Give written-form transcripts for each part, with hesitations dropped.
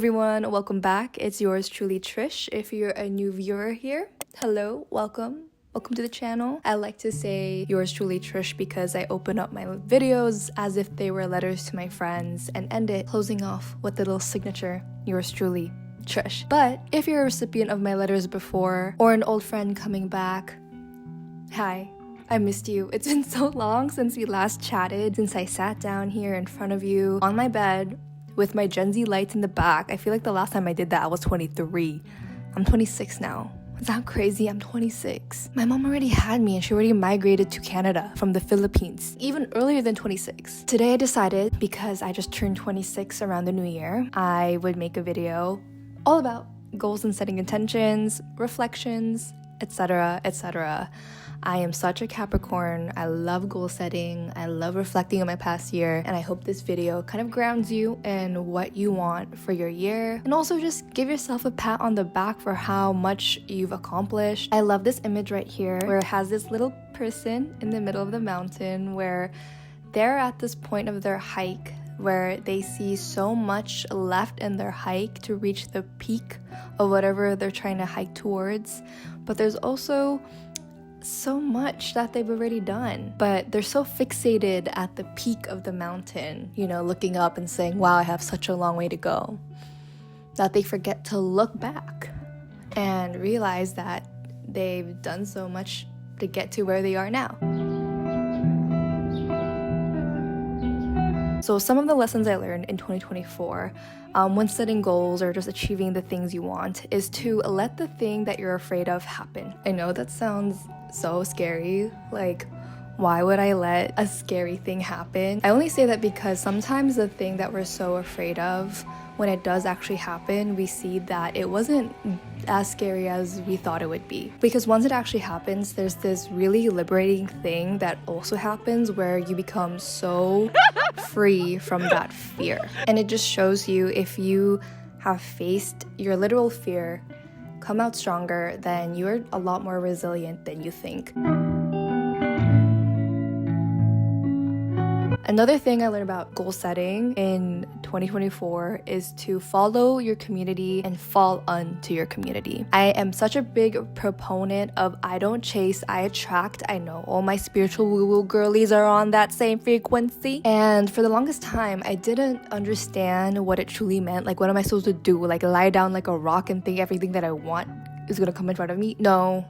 everyone, welcome back. It's yours truly, Trish. If you're a new viewer here, hello, welcome. Welcome to the channel. I like to say yours truly, Trish, because I open up my videos as if they were letters to my friends and end it closing off with the little signature, yours truly, Trish. But if you're a recipient of my letters before or an old friend coming back, hi. I missed you. It's been so long since we last chatted, since I sat down here in front of you on my bed with my Gen Z lights in the back. I feel like the last time I did that I was 23. I'm 26 now. Is that crazy? I'm 26. My mom already had me and she already migrated to Canada from the Philippines, even earlier than 26. Today I decided, because I just turned 26 around the new year, I would make a video all about goals and setting intentions, reflections, etc., etc. I am such a Capricorn. I love goal setting. I love reflecting on my past year. And I hope this video kind of grounds you in what you want for your year. And also just give yourself a pat on the back for how much you've accomplished. I love this image right here where it has this little person in the middle of the mountain where they're at this point of their hike where they see so much left in their hike to reach the peak of whatever they're trying to hike towards. But there's also so much that they've already done, but they're so fixated at the peak of the mountain, you know, looking up and saying, wow, I have such a long way to go, that they forget to look back and realize that they've done so much to get to where they are now. So some of the lessons I learned in 2024 when setting goals or just achieving the things you want is to let the thing that you're afraid of happen. I know that sounds so scary, like why would I let a scary thing happen? I only say that because sometimes the thing that we're so afraid of, when it does actually happen, we see that it wasn't as scary as we thought it would be. Because once it actually happens, there's this really liberating thing that also happens where you become so free from that fear. And it just shows you, if you have faced your literal fear, come out stronger, then you're a lot more resilient than you think. Another thing I learned about goal setting in 2024 is to follow your community and fall onto your community. I am such a big proponent of I don't chase, I attract. I know all my spiritual woo-woo girlies are on that same frequency. And for the longest time, I didn't understand what it truly meant. Like, what am I supposed to do? Like, lie down like a rock and think everything that I want is gonna come in front of me? No.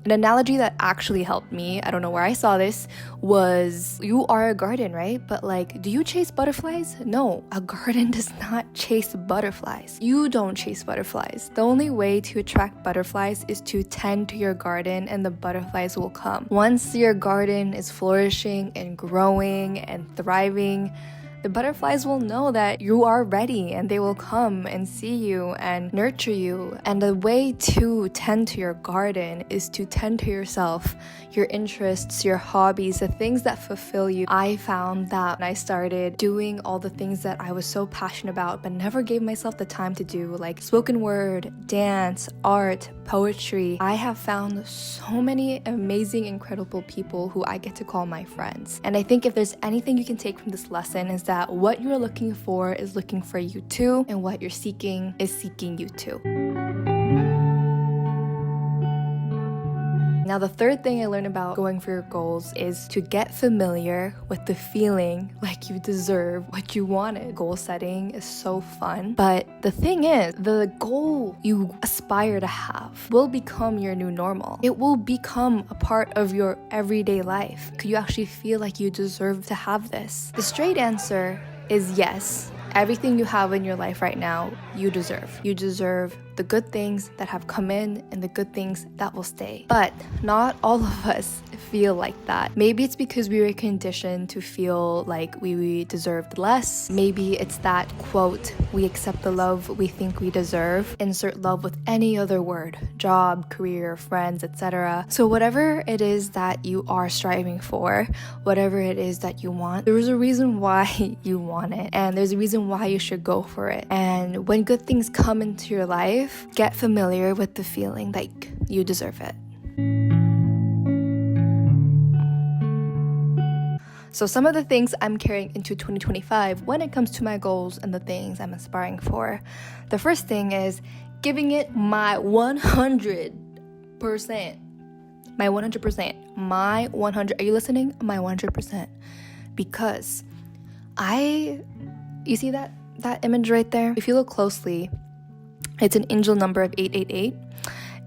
An analogy that actually helped me, I don't know where I saw this, was you are a garden, right? But like, do you chase butterflies? No, a garden does not chase butterflies. You don't chase butterflies. The only way to attract butterflies is to tend to your garden and the butterflies will come. Once your garden is flourishing and growing and thriving, the butterflies will know that you are ready and they will come and see you and nurture you. And the way to tend to your garden is to tend to yourself, your interests, your hobbies, the things that fulfill you. I found that when I started doing all the things that I was so passionate about but never gave myself the time to do, like spoken word, dance, art, poetry, I have found so many amazing, incredible people who I get to call my friends. And I think if there's anything you can take from this lesson is that what you're looking for is looking for you too, and what you're seeking is seeking you too. Now, the third thing I learned about going for your goals is to get familiar with the feeling like you deserve what you wanted. Goal setting is so fun, but the thing is, the goal you aspire to have will become your new normal. It will become a part of your everyday life. Could you actually feel like you deserve to have this? The straight answer is yes. Everything you have in your life right now, you deserve. You deserve the good things that have come in and the good things that will stay. But not all of us feel like that. Maybe it's because we were conditioned to feel like we deserved less. Maybe it's that quote, we accept the love we think we deserve. Insert love with any other word, job, career, friends, etc. So whatever it is that you are striving for, whatever it is that you want, there is a reason why you want it. And there's a reason why you should go for it. And when good things come into your life, get familiar with the feeling like you deserve it. So some of the things I'm carrying into 2025 when it comes to my goals and the things I'm aspiring for. The first thing is giving it my 100%. My 100%. My 100. Are you listening? My 100%. Because you see that image right there? If you look closely, it's an angel number of 888.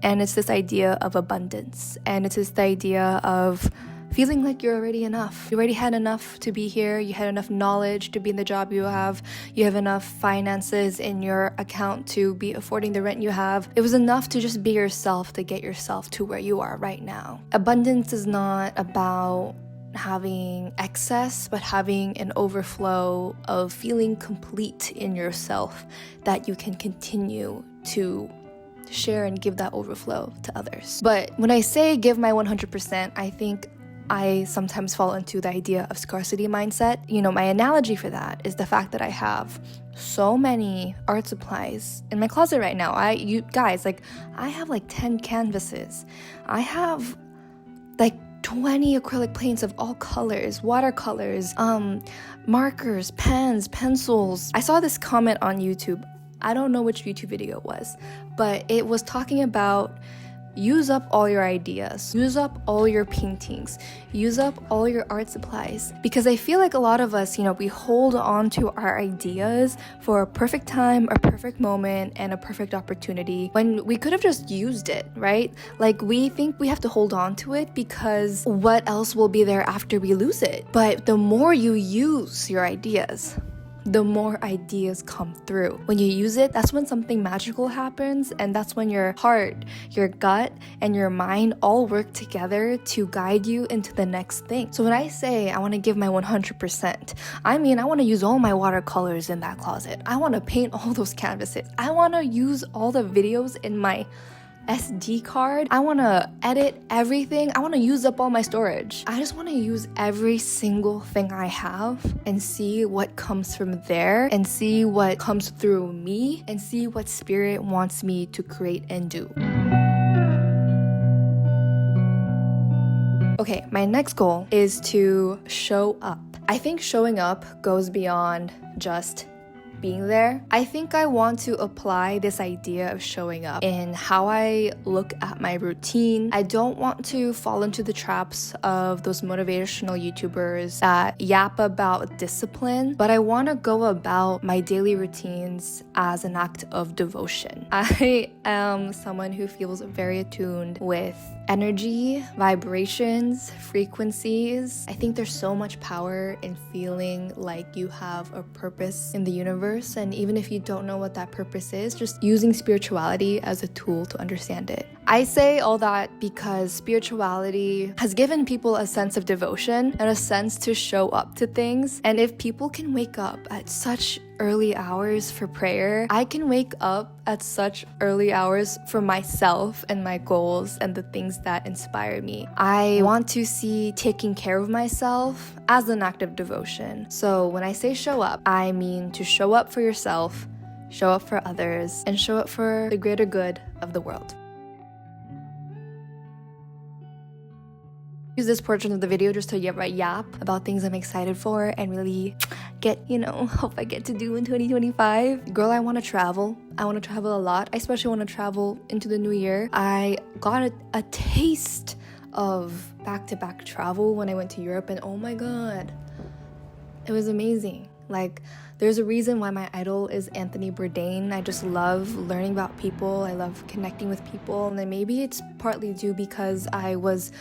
And it's this idea of abundance. And it's this idea of feeling like you're already enough. You already had enough to be here. You had enough knowledge to be in the job you have. You have enough finances in your account to be affording the rent you have. It was enough to just be yourself, to get yourself to where you are right now. Abundance is not about having excess, but having an overflow of feeling complete in yourself that you can continue to share and give that overflow to others. But when I say give my 100%, I think I sometimes fall into the idea of scarcity mindset. You know, my analogy for that is the fact that I have so many art supplies in my closet right now. I have like 10 canvases. I have like 20 acrylic paints of all colors, watercolors, markers, pens, pencils. I saw this comment on YouTube. I don't know which YouTube video it was, but it was talking about use up all your ideas, use up all your paintings, use up all your art supplies. Because I feel like a lot of us, we hold on to our ideas for a perfect time, a perfect moment, and a perfect opportunity when we could have just used it, right? Like we think we have to hold on to it because what else will be there after we lose it? But the more you use your ideas, the more ideas come through. When you use it, that's when something magical happens, and that's when your heart, your gut, and your mind all work together to guide you into the next thing. So when I say I want to give my 100%, I mean I want to use all my watercolors in that closet. I want to paint all those canvases. I want to use all the videos in my SD card. I want to edit everything. I want to use up all my storage. I just want to use every single thing I have and see what comes from there, and see what comes through me, and see what spirit wants me to create and do. Okay, my next goal is to show up. I think showing up goes beyond just being there. I think I want to apply this idea of showing up in how I look at my routine. I don't want to fall into the traps of those motivational YouTubers that yap about discipline, but I want to go about my daily routines as an act of devotion. I am someone who feels very attuned with energy, vibrations, frequencies. I think there's so much power in feeling like you have a purpose in the universe, and even if you don't know what that purpose is, just using spirituality as a tool to understand it. I say all that because spirituality has given people a sense of devotion and a sense to show up to things. And if people can wake up at such early hours for prayer, I can wake up at such early hours for myself and my goals and the things that inspire me. I want to see taking care of myself as an act of devotion. So when I say show up, I mean to show up for yourself, show up for others, and show up for the greater good of the world. Use this portion of the video just to yap about things I'm excited for and really hope I get to do in 2025. Girl, I want to travel. I want to travel a lot. I especially want to travel into the new year. I got a taste of back-to-back travel when I went to Europe, and oh my god, it was amazing. Like, there's a reason why my idol is Anthony Bourdain. I just love learning about people. I love connecting with people. And then maybe it's partly due because I was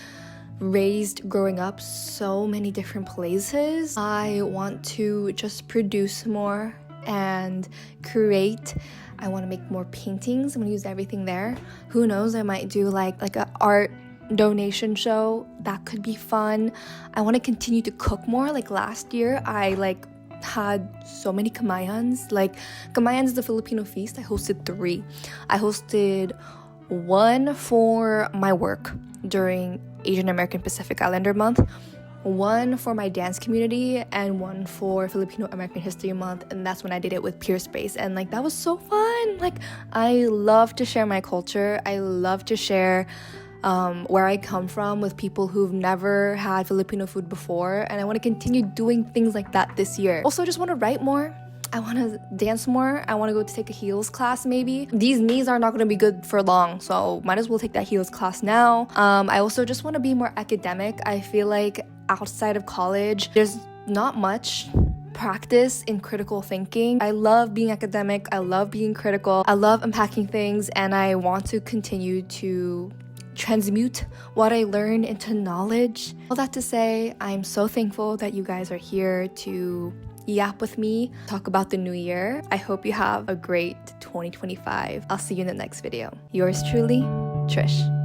raised growing up so many different places. I want to just produce more and create. I want to make more paintings. I'm gonna use everything there. Who knows, I might do like an art donation show. That could be fun. I want to continue to cook more. Like last year, I had so many kamayans. Like, kamayans is a Filipino feast. I hosted 3. I hosted one for my work during Asian American Pacific Islander Month, one for my dance community, and one for Filipino American History Month, and that's when I did it with Peerspace, and that was so fun. I love to share my culture. I love to share where I come from with people who've never had Filipino food before, and I want to continue doing things like that this year. Also, I just want to write more. I want to dance more. I want to go to take a heels class maybe. These knees are not going to be good for long, so might as well take that heels class now. I also just want to be more academic. I feel like outside of college, there's not much practice in critical thinking. I love being academic. I love being critical. I love unpacking things, and I want to continue to transmute what I learned into knowledge. All that to say, I'm so thankful that you guys are here to yap with me, talk about the new year. I hope you have a great 2025. I'll see you in the next video. Yours truly, Trish.